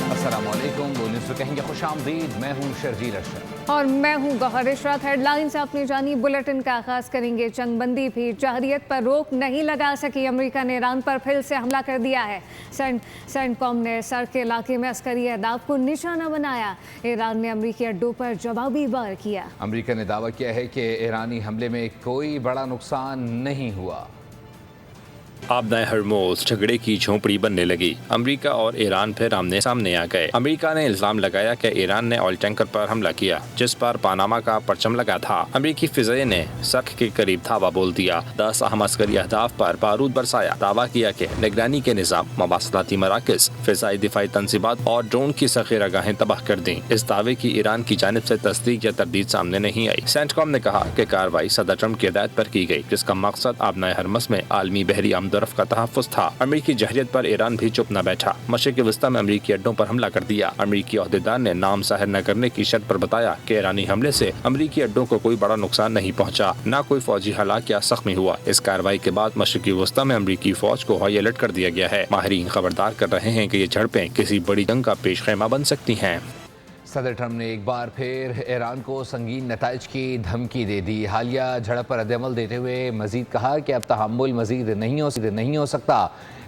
अस्सलाम वालेकुम, वो न्यूज़ कहेंगे खुश आमदीद। मैं हूँ शर्जील अरशद और मैं हूँ गौहर इशरत। हेडलाइंस आपने जानी, बुलेटिन का आगाज करेंगे। जंगबंदी भी जहरियत पर रोक नहीं लगा सकी। अमेरिका ने ईरान पर फिर से हमला कर दिया है। सेंटकॉम ने सर के इलाके में अस्करी अहदाफ को निशाना बनाया। ईरान ने अमरीकी अड्डों पर जवाबी वार किया। अमेरिका ने दावा किया है कि ईरानी हमले में कोई बड़ा नुकसान नहीं हुआ। आबनाए हरमोज झगड़े की झोंपड़ी बनने लगी। अमेरिका और ईरान फिर आमने सामने आ गए। अमेरिका ने इल्जाम लगाया कि ईरान ने ऑयल टैंकर पर हमला किया जिस पर पानामा का परचम लगा था। अमेरिकी फिजाई ने सख के करीब धावा बोल दिया। 10 अहम अस्करी अहदाफ पर बारूद बरसाया। दावा किया कि निगरानी के निज़ाम, मवासलाती मराकज़, फिजाई दिफाई तंजीबात और ड्रोन की सखीरागाहें तबाह कर दी। इस दावे की ईरान की जानिब से तस्दीक या तरदीद सामने नहीं आई। सेंटकॉम ने कहा कि कार्रवाई सदर ट्रम्प की हिदायत पर की गई जिसका मकसद आबनाए हरमस में आलमी बहरी आमदोरफ्त का तहफ़्फ़ुज़ था। अमेरिकी जहरियत पर ईरान भी चुप न बैठा। मशरिक़ वस्ता में अमेरिकी अड्डों पर हमला कर दिया। अमेरिकी ओहदेदार ने नाम ज़ाहिर न करने की शर्त पर बताया कि ईरानी हमले से अमेरिकी अड्डों को कोई बड़ा नुकसान नहीं पहुंचा, न कोई फौजी हलाक या जख्मी हुआ। इस कार्रवाई के बाद मशरिक़ी वस्ता में अमेरिकी फौज को हाई अलर्ट कर दिया गया है। माहिरीन खबरदार कर रहे हैं कि ये झड़पें किसी बड़ी जंग का पेश खैमा बन सकती हैं। सदर ट्रम्प ने एक बार फिर ईरान को संगीन नताइज की धमकी दे दी। हालिया झड़प पर रद्द-ए-अमल देते हुए मजीद कहा कि अब तहम्मुल मजीद नहीं हो सकता।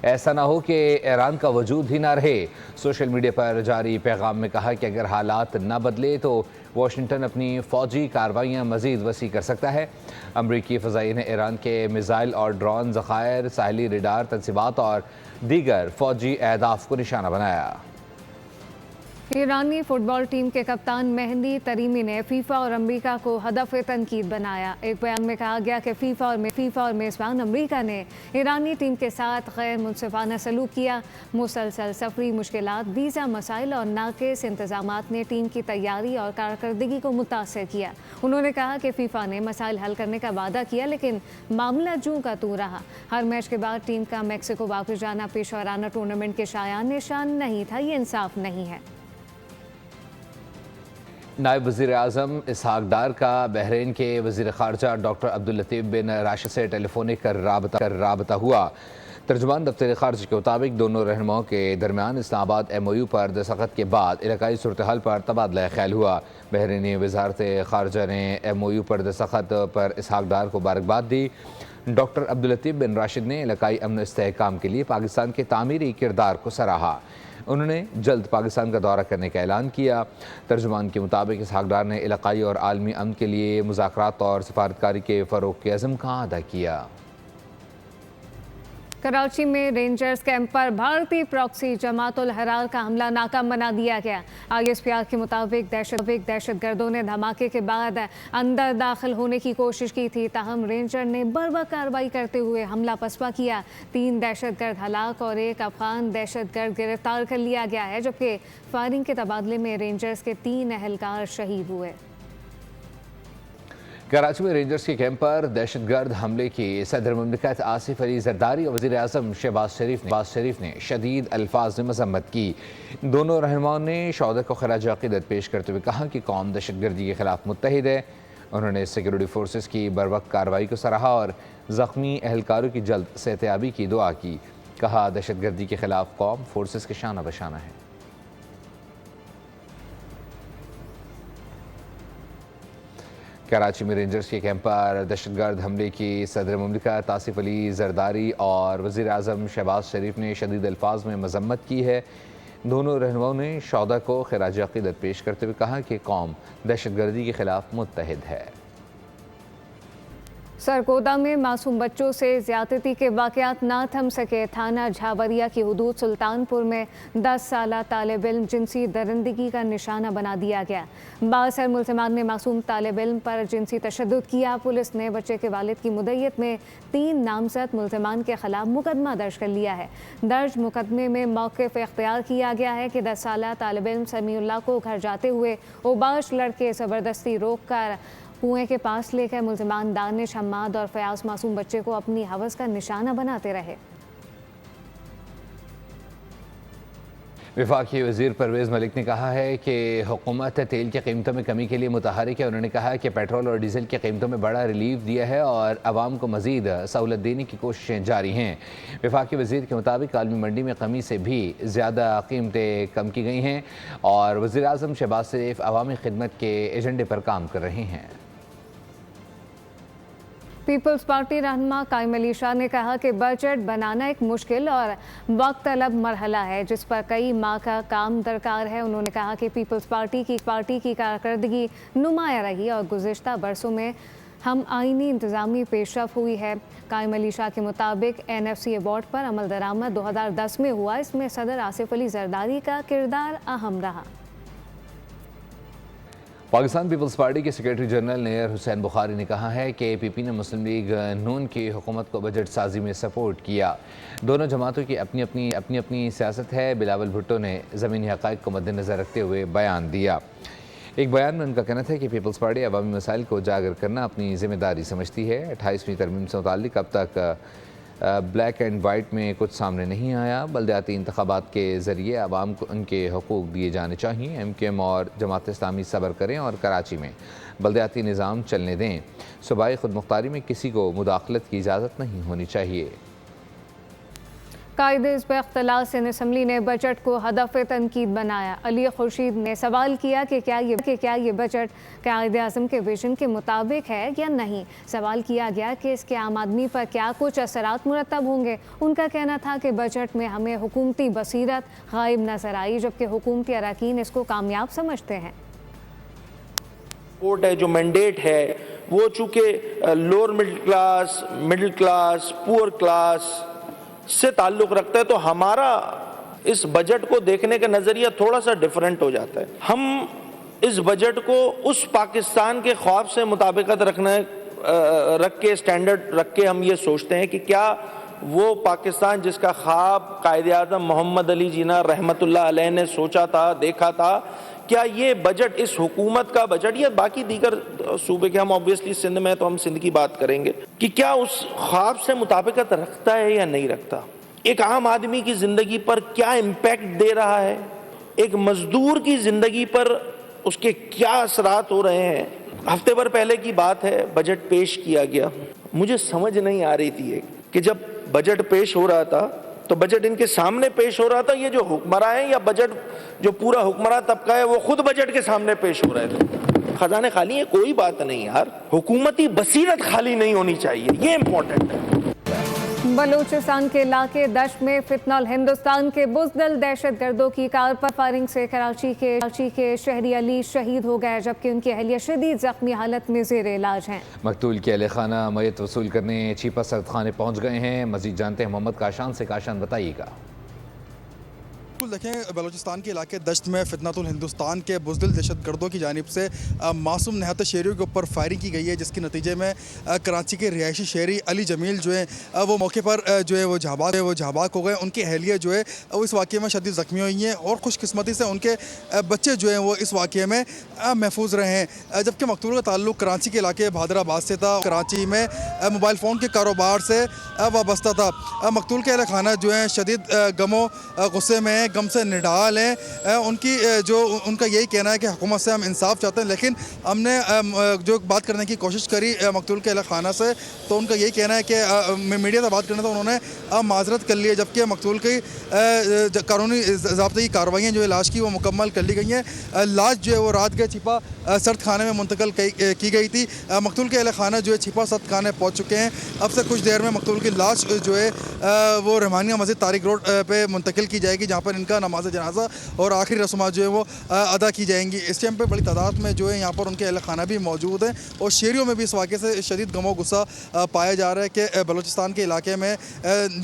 ऐसा ना हो कि ईरान का वजूद ही ना रहे। सोशल मीडिया पर जारी पैगाम में कहा कि अगर हालात न बदले तो वाशिंगटन अपनी फ़ौजी कार्रवाइयाँ मजीद वसी कर सकता है। अमरीकी फ़ज़ाई ने ईरान के मिज़ाइल और ड्रोन ज़खायर, साहली रडार तंसीबात और दीगर फ़ौजी अहदाफ को निशाना बनाया। ईरानी फुटबॉल टीम के कप्तान मेहंदी तरीमी ने फीफा और अमेरिका को हदफ तनकीद बनाया। एक बयान में कहा गया कि फीफा और मेज़बान अमेरिका ने ईरानी टीम के साथ गैर मुनसिफाना सलूक किया। मुसलसल सफरी मुश्किलात, वीज़ा मसाइल और नाक़िस इंतज़ामात ने टीम की तैयारी और कारकर्दगी को मुतासर किया। उन्होंने कहा कि फीफा ने मसाइल हल करने का वादा किया लेकिन मामला जूं का तूं रहा। हर मैच के बाद टीम का मैक्सिको वापस जाना पेशवाराना टूर्नामेंट के शायान निशान नहीं था। ये इंसाफ नहीं है। नायब वज़ीर आज़म इसहाक डार का बहरीन के वज़ीर ख़ारजा डॉक्टर अब्दुल लतीफ़ बिन राशिद से टेलीफोनिक राबता हुआ। तर्जुमान दफ्तर ख़ारजा के मुताबिक दोनों रहनुमाओं के दरमियान इस्लामाबाद MOU पर दस्तखत के बाद इलाकाई सूरत हाल पर तबादला ख्याल हुआ। बहरीनी वज़ारत ख़ारजा ने MOU पर दस्तखत पर इसहाक डार को मुबारकबाद दी। डॉक्टर अब्दुल लतीफ़ बिन राशिद ने इलाकाई अमन इस्तेहकाम के लिए पाकिस्तान के तामीरी किरदार को सराहा। उन्होंने जल्द पाकिस्तान का दौरा करने का ऐलान किया। तर्जुमान के मुताबिक इसहाक डार ने इलाकाई और आलमी अमन के लिए मुज़ाकरात और सफारतकारी के फ़रोग़ के अज़्म का अदा किया। कराची में रेंजर्स कैंप पर भारतीय प्रॉक्सी जमातुल हरार का हमला नाकाम बना दिया गया। ISPR के मुताबिक दहशतगर्दों ने धमाके के बाद अंदर दाखिल होने की कोशिश की थी, ताहम रेंजर ने बर्वक्त कार्रवाई करते हुए हमला पसपा किया। 3 दहशतगर्द हलाक और 1 अफगान दहशतगर्द गिरफ्तार कर लिया गया है, जबकि फायरिंग के तबादले में रेंजर्स के 3 एहलकार शहीद हुए। कराची में रेंजर्स के कैंप पर दहशतगर्द हमले की सदर मुमलिकत आसिफ अली जरदारी और वज़ीर आज़म शहबाज शरीफ ने शदीद अल्फाज में मज़म्मत की। दोनों रहनुमाओं ने शहदा को खराज अक़ीदत पेश करते हुए कहा कि कौम दहशतगर्दी के ख़िलाफ़ मुत्तहिद है। उन्होंने सिक्योरिटी फोर्सेस की बरवक्त कार्रवाई को सराहा और ज़ख्मी एहलकारों की जल्द सेहतयाबी की दुआ की। कहा दहशतगर्दी के ख़िलाफ़ कौम फोर्सेस के शाना बशाना है। कराची में रेंजर्स के कैंप पर दहशतगर्द हमले की सदर मुमलिकत आसिफ अली जरदारी और वज़ीर आज़म शहबाज शरीफ ने शदीद अल्फाज में मज़म्मत की है। दोनों रहनुमाओं ने शहदा को खराज अक़ीदत पेश करते हुए कहा कि कौम दहशतगर्दी के ख़िलाफ़ मुत्तहिद है। सरगोदा में मासूम बच्चों से ज़्यादती के वाक़यात ना थम सके। थाना झावरिया की हुदूद सुल्तानपुर में 10 साला तालिब इल्म जिनसी दरिंदगी का निशाना बना दिया गया। बासर मुल्ज़िमान ने मासूम तालिब इल्म पर जिनसी तशद्दुद किया। पुलिस ने बच्चे के वालिद की मुद्दत में 3 नामज़द मुल्ज़िमान के ख़िलाफ़ मुकदमा दर्ज कर लिया है। दर्ज मुकदमे में मौक़िफ़ इख्तियार किया गया है कि 10 साला तालिब इल्म समीउल्लाह को घर जाते हुए उबाश लड़के ज़बरदस्ती रोक कर कुएं के पास लेकर मुल्ज़िमान दानिश, हम्माद और फयाज मासूम बच्चे को अपनी हवस का निशाना बनाते रहे। وفاقی وزیر پرویز ملک نے کہا ہے کہ حکومت تیل کی قیمتوں میں کمی کے لیے متحرک ہے۔ انہوں نے کہا کہ پیٹرول اور ڈیزل کی قیمتوں میں بڑا ریلیف دیا ہے اور عوام کو مزید سہولت دینے کی کوششیں جاری ہیں۔ وفاقی وزیر کے مطابق عالمی منڈی میں کمی سے بھی زیادہ قیمتیں کم کی گئی ہیں اور وزیر اعظم شہباز شریف عوامی خدمت کے ایجنڈے پر کام کر رہے ہیں۔ پیپلز پارٹی رہنما قائم علی شاہ نے کہا کہ بجٹ بنانا ایک مشکل اور وقت طلب مرحلہ ہے جس پر کئی ماہ کا کام درکار ہے۔ انہوں نے کہا کہ پیپلز پارٹی کی کارکردگی نمایاں رہی اور گزشتہ برسوں میں ہم آئینی انتظامی پیش رفت ہوئی ہے۔ قائم علی شاہ کے مطابق NFC ایوارڈ پر عمل درآمد 2010 میں ہوا، اس میں صدر آصف علی زرداری کا کردار اہم رہا۔ پاکستان پیپلز پارٹی کے سیکریٹری جنرل نیر حسین بخاری نے کہا ہے کہ PP نے مسلم لیگ نون کی حکومت کو بجٹ سازی میں سپورٹ کیا۔ دونوں جماعتوں کی اپنی سیاست ہے۔ بلاول بھٹو نے زمینی حقائق کو مد نظر رکھتے ہوئے بیان دیا۔ ایک بیان میں ان کا کہنا تھا کہ پیپلز پارٹی عوامی مسائل کو اجاگر کرنا اپنی ذمہ داری سمجھتی ہے۔ 28ویں ترمیم سے متعلق اب تک بلیک اینڈ وائٹ میں کچھ سامنے نہیں آیا۔ بلدیاتی انتخابات کے ذریعے عوام کو ان کے حقوق دیے جانے چاہیے۔ MQM اور جماعت اسلامی صبر کریں اور کراچی میں بلدیاتی نظام چلنے دیں۔ صوبائی خود مختاری میں کسی کو مداخلت کی اجازت نہیں ہونی چاہیے۔ قائد حزب اختلاف سندھ اسمبلی نے بجٹ کو ہدف تنقید بنایا۔ علی خورشید نے سوال کیا کہ کیا یہ بجٹ قائد اعظم کے ویژن کے مطابق ہے یا نہیں۔ سوال کیا گیا کہ اس کے عام آدمی پر کیا کچھ اثرات مرتب ہوں گے۔ ان کا کہنا تھا کہ بجٹ میں ہمیں حکومتی بصیرت غائب نظر آئی جبکہ حکومتی اراکین اس کو کامیاب سمجھتے ہیں۔ جو مینڈیٹ ہے وہ چونکہ لوور مڈل کلاس پور کلاس سے تعلق رکھتا ہے تو ہمارا اس بجٹ کو دیکھنے کا نظریہ تھوڑا سا ڈیفرنٹ ہو جاتا ہے۔ ہم اس بجٹ کو اس پاکستان کے خواب سے مطابقت رکھ کے اسٹینڈرڈ رکھ کے ہم یہ سوچتے ہیں کہ کیا وہ پاکستان جس کا خواب قائد اعظم محمد علی جناح رحمۃ اللہ علیہ نے سوچا تھا، دیکھا تھا، کیا یہ بجٹ اس حکومت کا بجٹ یا باقی دیگر صوبے کے، ہم آبویسلی سندھ میں تو ہم سندھ کی بات کریں گے، کہ کیا اس خواب سے مطابقت رکھتا ہے یا نہیں رکھتا؟ ایک عام آدمی کی زندگی پر کیا امپیکٹ دے رہا ہے؟ ایک مزدور کی زندگی پر اس کے کیا اثرات ہو رہے ہیں؟ ہفتے بھر پہلے کی بات ہے، بجٹ پیش کیا گیا۔ مجھے سمجھ نہیں آ رہی تھی کہ جب بجٹ پیش ہو رہا تھا تو بجٹ ان کے سامنے پیش ہو رہا تھا، یہ جو حکمراں ہیں، یا بجٹ جو پورا حکمراں طبقہ ہے وہ خود بجٹ کے سامنے پیش ہو رہے تھے؟ خزانے خالی ہیں کوئی بات نہیں یار، حکومتی بصیرت خالی نہیں ہونی چاہیے، یہ امپورٹنٹ ہے۔ بلوچستان کے علاقے دشت میں فتنہ الہندوستان کے بزدل دہشت گردوں کی کار پر فائرنگ سے کراچی کے شہری علی شہید ہو گئے جبکہ ان کی اہلیہ شدید زخمی حالت میں زیر علاج ہیں۔ مقتول کے اہل خانہ میت وصول کرنے چھیپا سرد خانے پہنچ گئے ہیں۔ مزید جانتے ہیں محمد کاشان سے۔ کاشان بتائیے گا۔ دیکھیں، بلوچستان کے علاقے دشت میں فتنۃ الہندوستان کے بزدل دہشت گردوں کی جانب سے معصوم نہایت شہریوں کے اوپر فائرنگ کی گئی ہے جس کے نتیجے میں کراچی کے رہائشی شہری علی جمیل جو ہے وہ موقع پر جو ہے وہ جھاباک ہو گئے۔ ان کی اہلیہ جو ہے وہ اس واقعے میں شدید زخمی ہوئی ہیں اور خوش قسمتی سے ان کے بچے جو ہیں وہ اس واقعے میں محفوظ رہے ہیں، جبکہ مقتول کا تعلق کراچی کے علاقے بہادر آباد سے تھا۔ کراچی میں موبائل فون کے کاروبار سے وابستہ تھا۔ مقتول کے اہل خانہ جو ہیں شدید غم و غصے میں غم سے نڈال ہیں۔ ان کا یہی کہنا ہے کہ حکومت سے ہم انصاف چاہتے ہیں، لیکن ہم نے جو بات کرنے کی کوشش کری مقتول کے اہل خانہ سے تو ان کا یہی کہنا ہے کہ میڈیا سے بات کرنا تھا، انہوں نے معذرت کر لی ہے، جبکہ مقتول کی قانونی ضابطے کی کارروائیاں جو ہے لاش کی وہ مکمل کر لی گئی ہیں۔ لاش جو ہے وہ رات کے چھپا سرد خانے میں منتقل کی گئی تھی۔ مقتول کے اہل خانہ جو ہے چھپا سرد خانے پہنچ چکے ہیں۔ اب سے کچھ دیر میں مقتول کی لاش جو ہے وہ رحمانیہ مسجد طارق روڈ پہ منتقل کی جائے گی جہاں پر ان کا نماز جنازہ اور آخری رسومات جو ہے وہ ادا کی جائیں گی۔ اس ٹائم پہ بڑی تعداد میں جو ہے یہاں پر ان کے اہل خانہ بھی موجود ہیں اور شہریوں میں بھی اس واقعے سے شدید غم و غصہ پایا جا رہا ہے کہ بلوچستان کے علاقے میں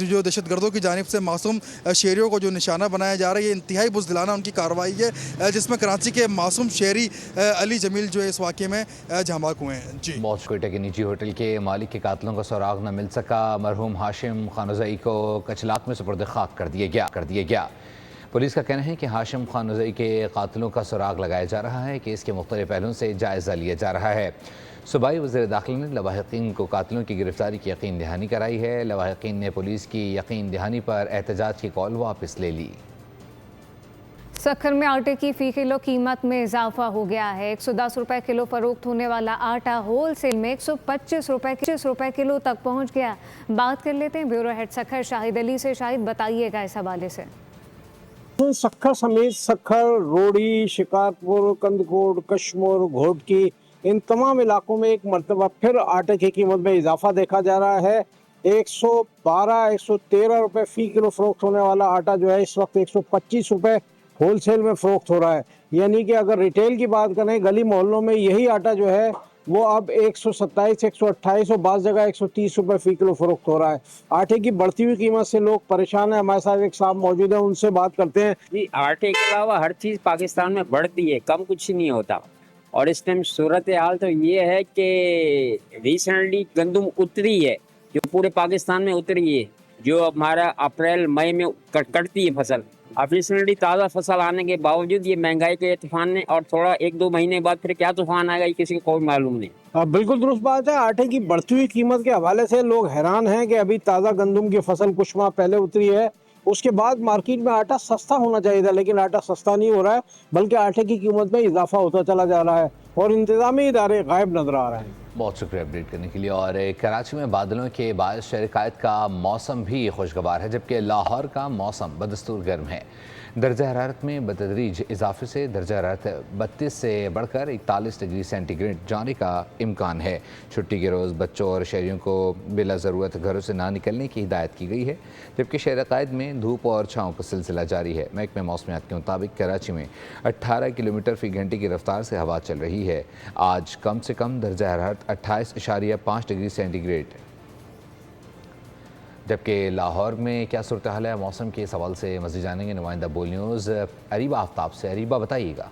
جو دہشت گردوں کی جانب سے معصوم شہریوں کو جو نشانہ بنایا جا رہا ہے، یہ انتہائی بزدلانہ ان کی کارروائی ہے جس میں کراچی کے معصوم شہری علی جمیل جو ہے اس واقعے میں جھاماک ہوئے ہیں۔ جی، کوئٹہ کے نجی ہوٹل کے مالک کے قاتلوں کا سراغ نہ مل سکا۔ مرحوم ہاشم خانوزئی کو کچلاک میں سپرد خاک کر دیا گیا۔ پولیس کا کہنا ہے کہ ہاشم خانوزئی کے قاتلوں کا سراغ لگایا جا رہا ہے کہ اس کے مختلف پہلوؤں سے جائزہ لیا جا رہا ہے۔ صوبائی وزیر داخلہ نے لواحقین کو قاتلوں کی گرفتاری کی یقین دہانی کرائی ہے۔ لواحقین نے پولیس کی یقین دہانی پر احتجاج کی کال واپس لے لی۔ सखर में आटे की फी किलो कीमत में इजाफा हो गया है। 110 रुपए किलो फरोख्त होने वाला आटा होल सेल में 125 रुपए किलो तक पहुंच गया। बात कर लेते हैं ब्यूरो हेड सखर शाहिद अली से। शाहिद, बताइएगा इस हवाले से। सखर समेत सखर, रोड़ी, शिकारपुर, कंदकोट, कश्मीर, घोटकी, इन तमाम इलाकों में एक मरतबा फिर आटे की कीमत में इजाफा देखा जा रहा है। 112-113 रुपए फी किलो फरोख्त होने वाला आटा जो है इस वक्त 125 रुपए होलसेल में फरोख्त हो रहा है। यानी कि अगर रिटेल की बात करें, गली मोहल्लों में यही आटा जो है वो अब 127, 128 और बाज़ जगह 130 रुपए फी किलो फरोख्त हो रहा है। आटे की बढ़ती हुई कीमत से लोग परेशान हैं। हमारे साथ एक साहब मौजूद हैं, उनसे बात करते हैं। जी, आटे के अलावा हर चीज़ पाकिस्तान में बढ़ती है, कम कुछ नहीं होता। और इस टाइम सूरत हाल तो ये है कि रिसेंटली गंदम उतरी है, जो पूरे पाकिस्तान में उतरी है, जो हमारा अप्रैल मई में कटती है फसल। अब रिसेंटली ताज़ा फसल आने के बावजूद ये महंगाई के तूफान ने, और थोड़ा 1-2 महीने बाद फिर क्या तूफान आएगा ये किसी को कोई मालूम नहीं। बिल्कुल दुरुस्त बात है। आटे की बढ़ती हुई कीमत के हवाले से लोग हैरान हैं कि अभी ताज़ा गंदम की फसल कुछ माह पहले उतरी है, उसके बाद मार्केट में आटा सस्ता होना चाहिए था, लेकिन आटा सस्ता नहीं हो रहा है, बल्कि आटे की कीमत में इजाफा होता चला जा रहा है और इंतजामी इदारे गायब नजर आ रहे हैं। बहुत शुक्रिया अपडेट करने के लिए। और कराची में बादलों के बायस शहर-ए-कायद का मौसम भी खुशगवार है, जबकि लाहौर का मौसम बदस्तूर गर्म है। दर्जा हरारत में बतदरीज इजाफे से दर्जा हरारत 32 से बढ़कर 41 डिग्री सेंटीग्रेड जाने का इम्कान है। छुट्टी के रोज़ बच्चों और शहरियों को बिला ज़रूरत घरों से ना निकलने की हिदायत की गई है, जबकि शहर-ए-कायद में धूप और छाँव का सिलसिला जारी है। महकमे मौसमियात के मुताबिक कराची में 18 किलोमीटर फ़ी घंटे की रफ्तार से हवा चल रही है। आज कम से कम दर्जा हरारत 28.5 डिग्री सेंटीग्रेड, जबकि लाहौर में क्या सूरत हाल है मौसम के सवाल से मज़ीद जानेंगे नुमाइंदा बोल न्यूज़ अरीबा आफ्ताब से। अरीबा, बताइएगा।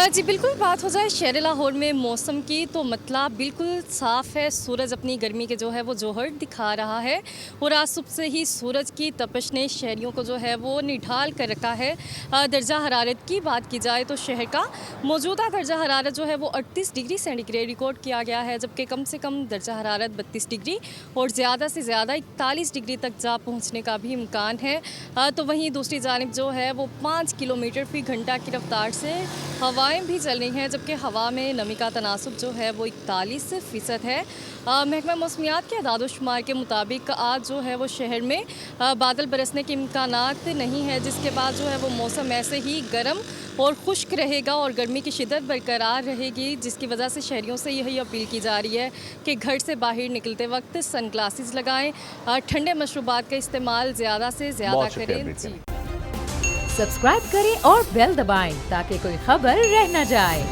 जी बिल्कुल, बात हो जाए शहर लाहौर में मौसम की तो मतलब बिल्कुल साफ़ है। सूरज अपनी गर्मी के जो है वो जोहर दिखा रहा है और आज सुबह से ही सूरज की तपश ने शहरियों को जो है वो निढाल कर रखा है। दर्जा हरारत की बात की जाए तो शहर का मौजूदा दर्जा हरारत जो है वो 38 डिग्री सेंटीग्रेड रिकॉर्ड किया गया है, जबकि कम से कम दर्जा हरारत 32 डिग्री और ज़्यादा से ज़्यादा 41 डिग्री तक जा पहुँचने का भी इम्कान है। तो वहीं दूसरी जानिब जो है वो 5 किलोमीटर फ़ी घंटा की रफ्तार से हवाएं भी चल रही हैं, जबकि हवा में नमी का तनासुब जो है वो 41% है। महकमा मौसमियात के अदाद-ओ-शुमार के मुताबिक आज जो है वो शहर में बादल बरसने के इम्कानात नहीं है, जिसके बाद जो है वो मौसम ऐसे ही गर्म और खुश्क रहेगा और गर्मी की शिद्दत बरकरार रहेगी, जिसकी वजह से शहरियों से यही अपील की जा रही है कि घर से बाहर निकलते वक्त सन ग्लासेस लगाएं, ठंडे मशरूबात का इस्तेमाल ज़्यादा से ज़्यादा करें। जी, सब्सक्राइब करें और बेल दबाएं ताकि कोई खबर रह न जाए।